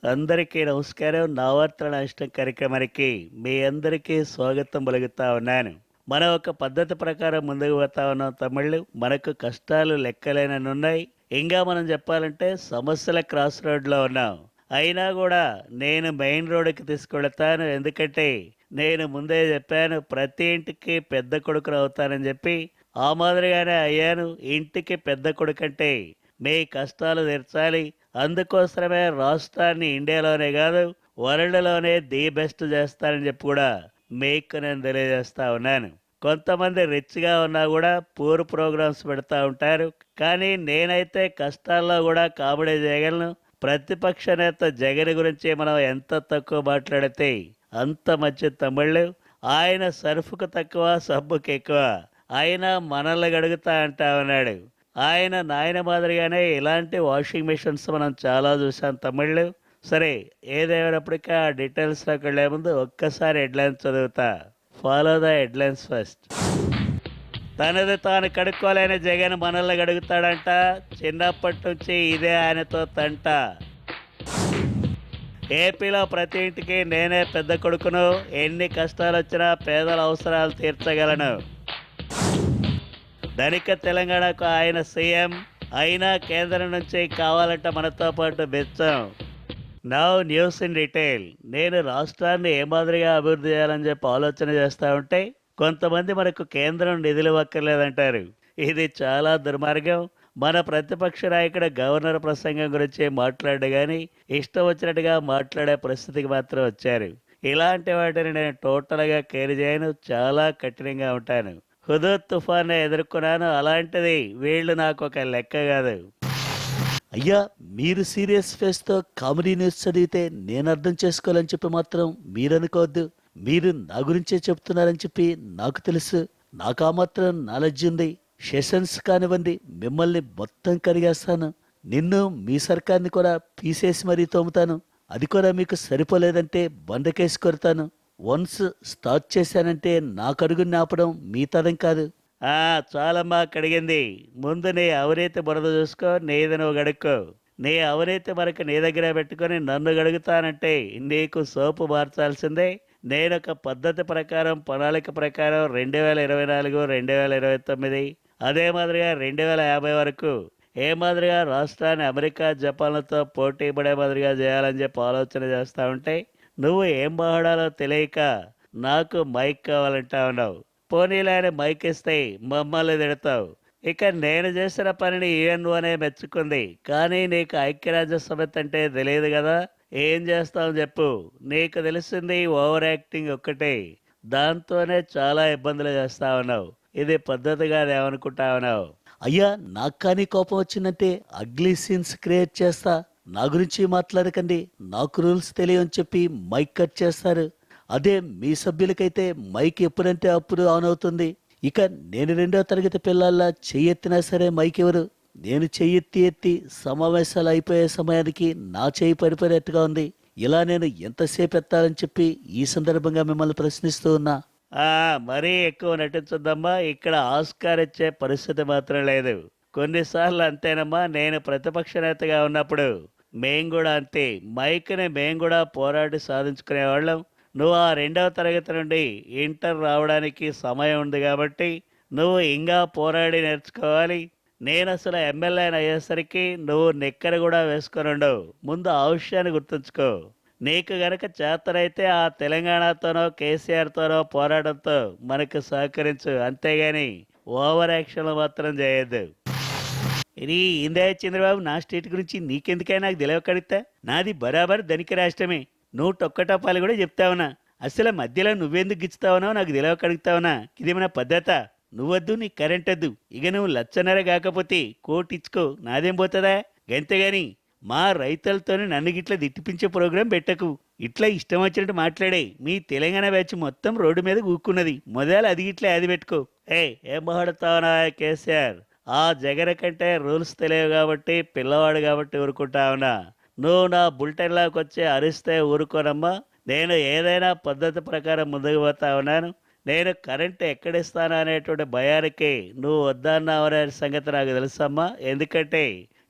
అందరికీ నమస్కారం. నా వార్త నా ఇష్టం కార్యక్రమానికి మీ అందరికీ స్వాగతం పలుకుతా ఉన్నాను. మనం ఒక పద్ధతి ప్రకారం ముందుకు పోతా ఉన్నాం తమ్ముళ్ళు. మనకు కష్టాలు లెక్కలేనన్ని ఉన్నాయి. ఇంకా మనం చెప్పాలంటే సమస్యల క్రాస్ రోడ్‌లో ఉన్నాం. అయినా గూడా నేను మెయిన్ రోడ్డుకి తీసుకెళతాను. ఎందుకంటే నేను ముందే చెప్పాను ప్రతి ఇంటికి పెద్ద కొడుకుని అవుతానని చెప్పి. ఆ మాదిరిగానే అయ్యాను. ఇంటికి పెద్ద కొడుకంటే మీ కష్టాలు తీర్చాలి. అందుకోసమే రాష్ట్రాన్ని ఇండియాలోనే కాదు వరల్డ్‌లోనే ది బెస్ట్ చేస్తానని చెప్పి కూడా మీకు నేను తెలియజేస్తా ఉన్నాను. కొంతమంది రిచ్‌గా ఉన్నా కూడా పూర్ ప్రోగ్రామ్స్ పెడతా ఉంటారు. కానీ నేనైతే కష్టాల్లో కూడా కామెడీ చేయగలను. ప్రతిపక్ష నేత జగన్ గురించి మనం ఎంత తక్కువ మాట్లాడితే అంత మంచిది తమ్ముళ్ళు. ఆయన సర్ఫ్‌కు తక్కువ, సబ్బుకి ఎక్కువ. అయినా మనల్ని గడుగుతా అంటా ఉన్నాడు. ఆయన నాయన మాదిరిగానే ఇలాంటి వాషింగ్ మిషన్స్ మనం చాలా చూసాం తమ్ముళ్ళు. సరే, ఏదేమైనప్పటికీ ఆ డీటెయిల్స్‌లోకి వెళ్ళే ముందు ఒక్కసారి హెడ్‌లైన్స్ చదువుతా. Follow the headlines first. తనది తాను కడుక్కోలేని జగన్ మనల్ని గడుగుతాడంట. చిన్నప్పటి నుంచి ఇదే ఆయనతో తంట. ఏపీలో ప్రతి ఇంటికి నేనే పెద్ద కొడుకును. ఎన్ని కష్టాలొచ్చినా పేదల అవసరాలు తీర్చగలను. ధనిక తెలంగాణకు ఆయన సీఎం. అయినా కేంద్రం నుంచి కావాలంటే మనతో పాటు బెచ్చం. Now news in detail. నేను రాష్ట్రాన్ని ఏ మాదిరిగా అభివృద్ధి చేయాలని చెప్పి ఆలోచన చేస్తూ ఉంటే కొంతమంది మనకు కేంద్రం నిధులు ఇవ్వక్కర్లేదంటారు. ఇది చాలా దుర్మార్గం. మన ప్రతిపక్ష నాయకుడు గవర్నర్ ప్రసంగం గురించి మాట్లాడు కానీ ఇష్టం వచ్చినట్టుగా మాట్లాడే పరిస్థితికి మాత్రం వచ్చారు. ఇలాంటి వాటిని నేను టోటల్గా కేర్ చేయను. చాలా కఠినంగా ఉంటాను. హుదూద్ తుఫాన్ని ఎదుర్కొన్నాను. అలాంటిది వీళ్ళు నాకు ఒక లెక్క కాదు. అయ్యా, మీరు సీరియస్ ఫేస్తో కామెడీ న్యూస్ చదివితే నేను అర్థం చేసుకోవాలని చెప్పి మాత్రం మీరు అనుకోవద్దు. మీరు నా గురించే చెప్తున్నారని చెప్పి నాకు తెలుసు. నాకు ఆ మాత్రం నాలెడ్జ్ ఉంది. సెషన్స్ కానివ్వండి, మిమ్మల్ని మొత్తం కరిగేస్తాను. నిన్ను మీ సర్కార్ని కూడా పీసేసి మరీ తోముతాను. అది కూడా మీకు సరిపోలేదంటే బండకేసి కొడతాను. వన్స్ స్టార్ట్ చేశానంటే నాకు అడుగుని ఆపడం మీ తరం కాదు. చాలమ్మా కడిగింది. ముందు నీ అవినీతి బురద చూసుకో, నీది నువ్వు గడుక్కో. నీ అవినీతి మనకు నీ దగ్గర పెట్టుకొని నన్ను గడుగుతానంటే నీకు సోపు మార్చాల్సిందే. నేనొక పద్ధతి ప్రకారం, ప్రణాళిక ప్రకారం 2024, 2029, అదే మాదిరిగా 2050 వరకు ఏ మాదిరిగా రాష్ట్రాన్ని అమెరికా, జపాన్లతో పోటీ పడే మాదిరిగా చేయాలని చెప్పి ఆలోచన చేస్తూ ఉంటే నువ్వు ఏం మాట్లాడాలో తెలియక నాకు మైక్ కావాలంటా ఉన్నావు. పోనీలే అని మైక్ ఇస్తే మమ్మల్ని తిడతావు. ఇక నేను చేసిన పనిని యూఎన్ఓనే మెచ్చుకుంది. కానీ నీకు ఐక్యరాజ్య సమితి అంటే తెలియదు కదా. ఏం చేస్తావు చెప్పు. నీకు తెలిసింది ఓవర్ యాక్టింగ్ ఒక్కటే. దాంతోనే చాలా ఇబ్బందులు చేస్తా ఉన్నావు. ఇది పద్ధతిగా ఏమనుకుంటా ఉన్నావు? అయ్యా, నాకు కానీ కోపం వచ్చిందంటే అగ్లీ సీన్స్ క్రియేట్ చేస్తా. నా గురించి మాట్లాడకండి, నాకు రూల్స్ తెలియని చెప్పి మైక్ కట్ చేస్తారు. అదే మీ సభ్యులకైతే మైక్ ఎప్పుడంటే అప్పుడు ఆన్ అవుతుంది. ఇక నేను 2వ తరగతి పిల్లల్లా చెయ్యెత్తినా సరే మైక్ ఎవరు. నేను చెయ్యెత్తి సమావేశాలు అయిపోయే సమయానికి నా చెయ్యి పడిపోయినట్టుగా ఉంది. ఇలా నేను ఎంతసేపు ఎత్తాలని చెప్పి ఈ సందర్భంగా మిమ్మల్ని ప్రశ్నిస్తూ ఉన్నా. మరీ ఎక్కువ నటించొద్దమ్మా. ఇక్కడ ఆస్కార్ ఇచ్చే పరిస్థితి మాత్రం లేదు. కొన్నిసార్లు అంతేనమ్మా. నేను ప్రతిపక్ష నేతగా ఉన్నప్పుడు మేం కూడా అంతే. మైక్ని మేం కూడా పోరాడి సాధించుకునేవాళ్ళం. నువ్వు ఆ 2వ తరగతి నుండి ఇంటర్ రావడానికి సమయం ఉంది కాబట్టి నువ్వు ఇంకా పోరాడి నేర్చుకోవాలి. నేను అసలు ఎమ్మెల్యేని అయ్యేసరికి నువ్వు నిక్కర కూడా వేసుకొని ఉండవు. ముందు ఆ విషయాన్ని గుర్తుంచుకో. నీకు గనక చేతనైతే ఆ తెలంగాణతోనో కేసీఆర్తోనో పోరాటంతో మనకు సహకరించు. అంతేగాని ఓవర్ యాక్షన్లు మాత్రం చేయొద్దు. ఇది ఇందే చంద్రబాబు, నా స్టేట్ గురించి నీకెందుకైనా నాకు తెలియకడితే నాది బరాబర్ ధనిక రాష్ట్రమే. 101 పాలు కూడా చెప్తావునా. అసలు మధ్యలో నువ్వెందుకు గిచ్చుతావునో నాకు తెలియకడుగుతావునా. ఇదేమన్నా పద్ధత? నువ్వద్దు, నీ కరెంట్ వద్దు. ఇక నువ్వు 1,50,000 కాకపోతే కోటి ఇచ్చుకో, నాదేం పోతుందా? గంతేగాని మా రైతులతోనే నన్ను గిట్లా తిట్టిపించే ప్రోగ్రాం పెట్టకు. ఇట్లా ఇష్టం వచ్చినట్టు మాట్లాడే మీ తెలంగాణ బ్యాచ్ మొత్తం రోడ్డు మీద కూక్కున్నది. మొదలు అది ఇట్లా అది పెట్టుకో. ఏం మాట్లాడుతావునా కేసీఆర్? ఆ జగన్ కంటే రూల్స్ తెలియవు కాబట్టి, పిల్లవాడు కాబట్టి ఊరుకుంటా ఉన్నా. నువ్వు నా బులెటిన్లోకి వచ్చి అరిస్తే ఊరుకోనమ్మా. నేను ఏదైనా పద్ధతి ప్రకారం ముందుకు పోతా ఉన్నాను. నేను కరెంటు ఎక్కడిస్తాను అనేటువంటి భయానికి నువ్వు వద్దన్నావనే సంగతి నాకు తెలుసమ్మా. ఎందుకంటే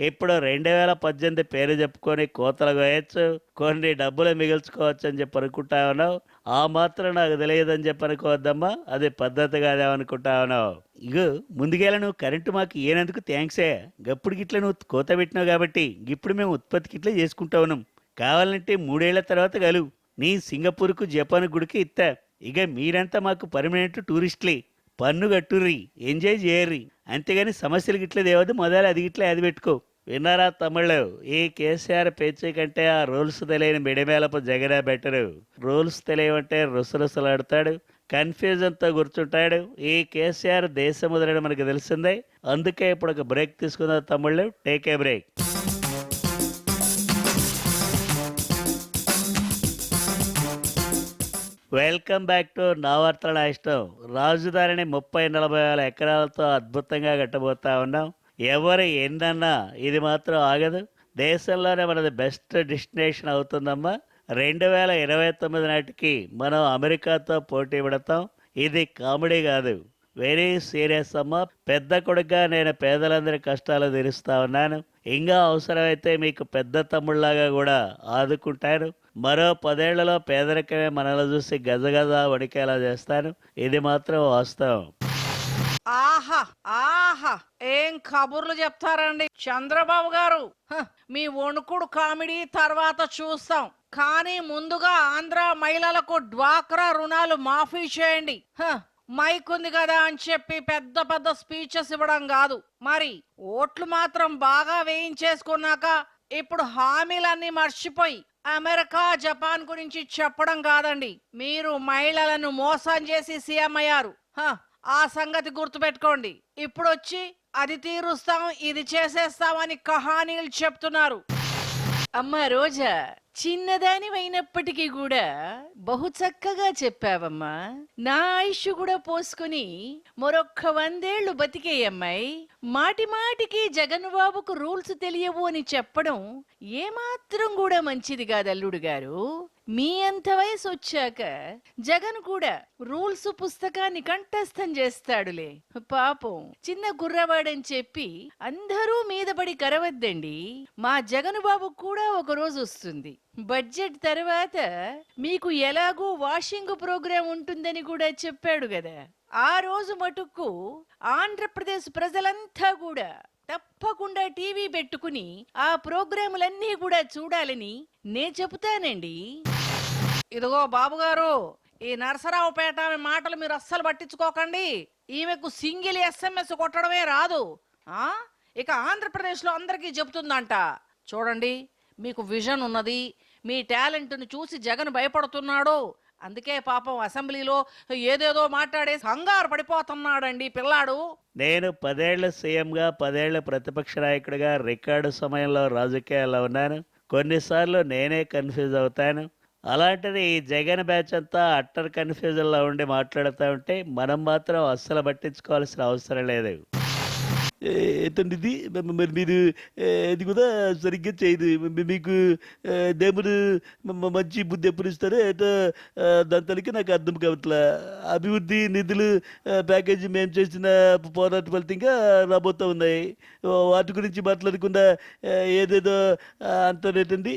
ఇప్పుడు 2018 పేరు చెప్పుకొని కోతలు కోయచ్చు, కొన్ని డబ్బులు మిగుల్చుకోవచ్చు అని చెప్పి అనుకుంటా ఉన్నావు. ఆ మాత్రం నాకు తెలియదని చెప్పి అనుకోవద్దమ్మా, అది పద్ధతి కాదేమనుకుంటా ఉన్నావు. ఇగో ముందుగేలా నువ్వు కరెంటు మాకు ఇయ్యనందుకు థ్యాంక్సే. గప్పుడు గిట్ల నువ్వు కోత పెట్టినావు కాబట్టి ఇప్పుడు మేము ఉత్పత్తి గిట్ల చేసుకుంటా ఉన్నాం. కావాలంటే 3 ఏళ్ల తర్వాత కలువు, నీ సింగపూర్కు జపాన్ గుడికి ఇస్తా. ఇక మీరంతా మాకు పర్మనెంట్ టూరిస్టులే, పన్ను కట్టుర్రి, ఎంజాయ్ చేయర్రి, అంతేగాని సమస్యలు గిట్ల దేవద్దు, మొదలు అది గిట్ల అది పెట్టుకో. విన్నారా తమిళ్ళు? ఈ కేసీఆర్ పేచీ కంటే ఆ రూల్స్ తెలియని మిడిమేలపు జగనే బెటరు. రూల్స్ తెలియవంటే రుసరుసలాడతాడు, కన్ఫ్యూజన్తో కూర్చుంటాడు. ఈ కేసీఆర్ దేశం వదలడం మనకు తెలిసిందే. అందుకే ఇప్పుడు ఒక బ్రేక్ తీసుకుందాం తమ్ముళ్ళు, take a break. Welcome back to నా వార్తల నా ఇష్టం. రాజధానిని 30-40 వేల ఎకరాలతో అద్భుతంగా కట్టబోతా ఉన్నాం. ఎవరు ఎన్నన్నా ఇది మాత్రం ఆగదు. దేశంలోనే మనది బెస్ట్ డెస్టినేషన్ అవుతుందమ్మా. 2029 నాటికి మనం అమెరికాతో పోటీ పడతాం. ఇది కామెడీ కాదు, వెరీ సీరియస్ అమ్మా. పెద్ద కొడుకుగా నేను పేదలందరి కష్టాలు తీరుస్తా ఉన్నాను. ఇంకా అవసరమైతే మీకు పెద్ద తమ్ముళ్లాగా కూడా ఆదుకుంటాను. మరో 10 ఏళ్లలో పేదరికమే మనల్ని చూసి గజగజ వణికేలా చేస్తాను. ఇది మాత్రం వాస్తవం. ఆహా ఆహా, ఏం కబుర్లు చెప్తారండి చంద్రబాబు గారు. మీ వణుకుడు కామెడీ తర్వాత చూస్తాం, కానీ ముందుగా ఆంధ్ర మహిళలకు డ్వాక్రా రుణాలు మాఫీ చేయండి. మైక్ ఉంది కదా అని చెప్పి పెద్ద పెద్ద స్పీచెస్ ఇవ్వడం కాదు, మరి ఓట్లు మాత్రం బాగా వేయించేసుకున్నాక ఇప్పుడు హామీలన్నీ మర్చిపోయి అమెరికా జపాన్ గురించి చెప్పడం కాదండి. మీరు మహిళలను మోసం చేసి సీఎం అయ్యారు, ఆ సంగతి గుర్తుపెట్టుకోండి. ఇప్పుడు వచ్చి అది తీరుస్తాం ఇది చేసేస్తామని కహానీలు చెప్తున్నారు. అమ్మ రోజా, చిన్నదానివైనప్పటికీ కూడా బహు చక్కగా చెప్పావమ్మా. నా ఆయుష్ కూడా పోసుకుని మరొక్క 100 ఏళ్లు బతికే అమ్మాయి మాటి మాటికి జగన్ బాబుకు రూల్స్ తెలియవు అని చెప్పడం ఏమాత్రం కూడా మంచిది కాదు అల్లుడు గారు. మీ అంత వయసు వచ్చాక జగన్ కూడా రూల్స్ పుస్తకాన్ని కంఠస్థం చేస్తాడులే. పాపం చిన్న గుర్రవాడని చెప్పి అందరూ మీద పడి కరవద్దండి. మా జగన్ బాబు కూడా ఒక రోజు వస్తుంది. బడ్జెట్ తర్వాత మీకు ఎలాగూ వాషింగ్ ప్రోగ్రాం ఉంటుందని కూడా చెప్పాడు కదా. ఆ రోజు మటుకు ఆంధ్రప్రదేశ్ ప్రజలంతా కూడా తప్పకుండా టీవీ పెట్టుకుని ఆ ప్రోగ్రాములన్నీ కూడా చూడాలని నే చెబుతానండి. ఇదిగో బాబుగారు, ఈ నరసరావుపేట మాటలు మీరు అస్సలు పట్టించుకోకండి. ఈమెకు సింగిల్ SMS కొట్టడమే రాదు, ఇక ఆంధ్రప్రదేశ్లో అందరికీ చెబుతుందంట. చూడండి, మీకు విజన్ ఉన్నది, మీ టాలెంట్ను చూసి జగన్ భయపడుతున్నాడు. అందుకే పాపం అసెంబ్లీలో ఏదేదో మాట్లాడే కంగారు పడిపోతున్నాడండి పిల్లాడు. నేను 10 ఏళ్ల సీఎంగా 10 ఏళ్ల ప్రతిపక్ష నాయకుడిగా రికార్డు సమయంలో రాజకీయాల్లో ఉన్నాను. కొన్నిసార్లు నేనే కన్ఫ్యూజ్ అవుతాను. అలాంటిది ఈ జగన్ బ్యాచ్ అంతా అట్టర్ కన్ఫ్యూజన్లో ఉండి మాట్లాడుతూ ఉంటే మనం మాత్రం అస్సలు పట్టించుకోవాల్సిన అవసరం లేదు. ఏంటండి ఇది? మరి మీరు ఇది కూడా సరిగ్గా చేయదు. మీకు దేవుడు మంచి బుద్ధి ఎప్పుడు ఇస్తారో ఏటో దాని తలకి నాకు అర్థం కావట్లా. అభివృద్ధి నిధులు ప్యాకేజీ మేము చేసిన పోరాట ఫలితంగా రాబోతూ ఉన్నాయి. వాటి గురించి మాట్లాడకుండా ఏదేదో అంటారేటండి.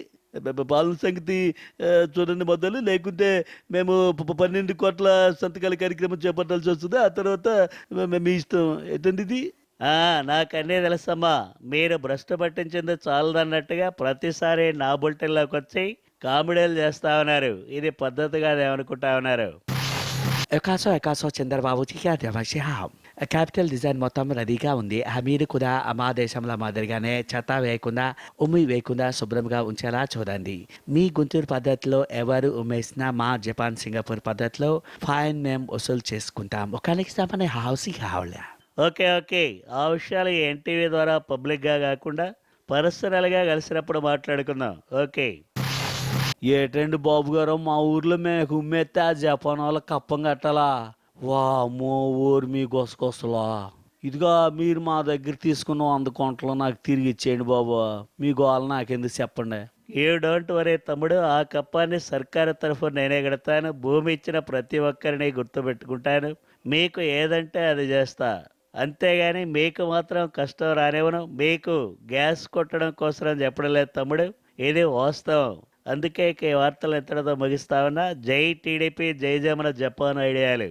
పాలన సంగతి చూడండి మొదలు, లేకుంటే మేము 12 కోట్ల సంతకాల కార్యక్రమం చేపట్టాల్సి వస్తుంది. ఆ తర్వాత మీ ఇష్టం. ఏంటండి ఇది? నాకు అన్నీ తెలుసమ్మా. మీరు భ్రష్టు పట్టించింది చాలదన్నట్టుగా ప్రతిసారి నా బులెటిన్లోకి వచ్చి కామెడీలు చేస్తా ఉన్నారు. ఇది పద్ధతిగా ఏమనుకుంటా ఉన్నారు? ఎకాసో చంద్రబాబు క్యాపిటల్ డిజైన్ మొత్తం రెడీగా ఉంది. మీరు కూడా మా దేశంలో మాదిరిగానే చెత్త వేయకుండా ఉమ్మి వేయకుండా శుభ్రంగా ఉంచేలా చూడండి. మీ గుంటూరు పద్ధతిలో ఎవరు ఉమ్మేసినా మా జపాన్ సింగపూర్ పద్ధతిలో ఫైన్ మేము వసూలు చేసుకుంటాం. ఒకరికి సామాన్య హౌసింగ్ కావాలా? ఓకే, ఆ విషయాలు ఎన్టీవీ ద్వారా పబ్లిక్గా కాకుండా పర్సనల్గా కలిసినప్పుడు మాట్లాడుకుందాం. ఓకే. ఏటండి బాబు గారు, మా ఊర్లో మేము ఉమ్మేస్తే ఆ జపాన్ వాళ్ళకి కప్పం కట్టాలా? వామ్మో, ఊరు మీ గొసగొసలా. ఇదిగా మీరు మా దగ్గర తీసుకున్న 100 కోట్లు నాకు తిరిగి ఇచ్చేయండి బాబు. మీ గోల నాకెందుకు చెప్పండి. యూ డోంట్ వరీ తమ్ముడు, ఆ కప్పాన్ని సర్కారు తరఫున నేనే కడతాను. భూమి ఇచ్చిన ప్రతి ఒక్కరిని గుర్తుపెట్టుకుంటాను. మీకు ఏదంటే అది చేస్తా. అంతేగాని మీకు మాత్రం కష్టం రానివ్వను. మీకు గ్యాస్ కొట్టడం కోసం చెప్పడం లేదు తమ్ముడు. ఇది వాస్తవం. అందుకే ఇక ఈ వార్తలు ఇంతటితో ముగిస్తా ఉన్నా. జై టీడీపీ, జై జమన జపాన్ ఐడియాలు.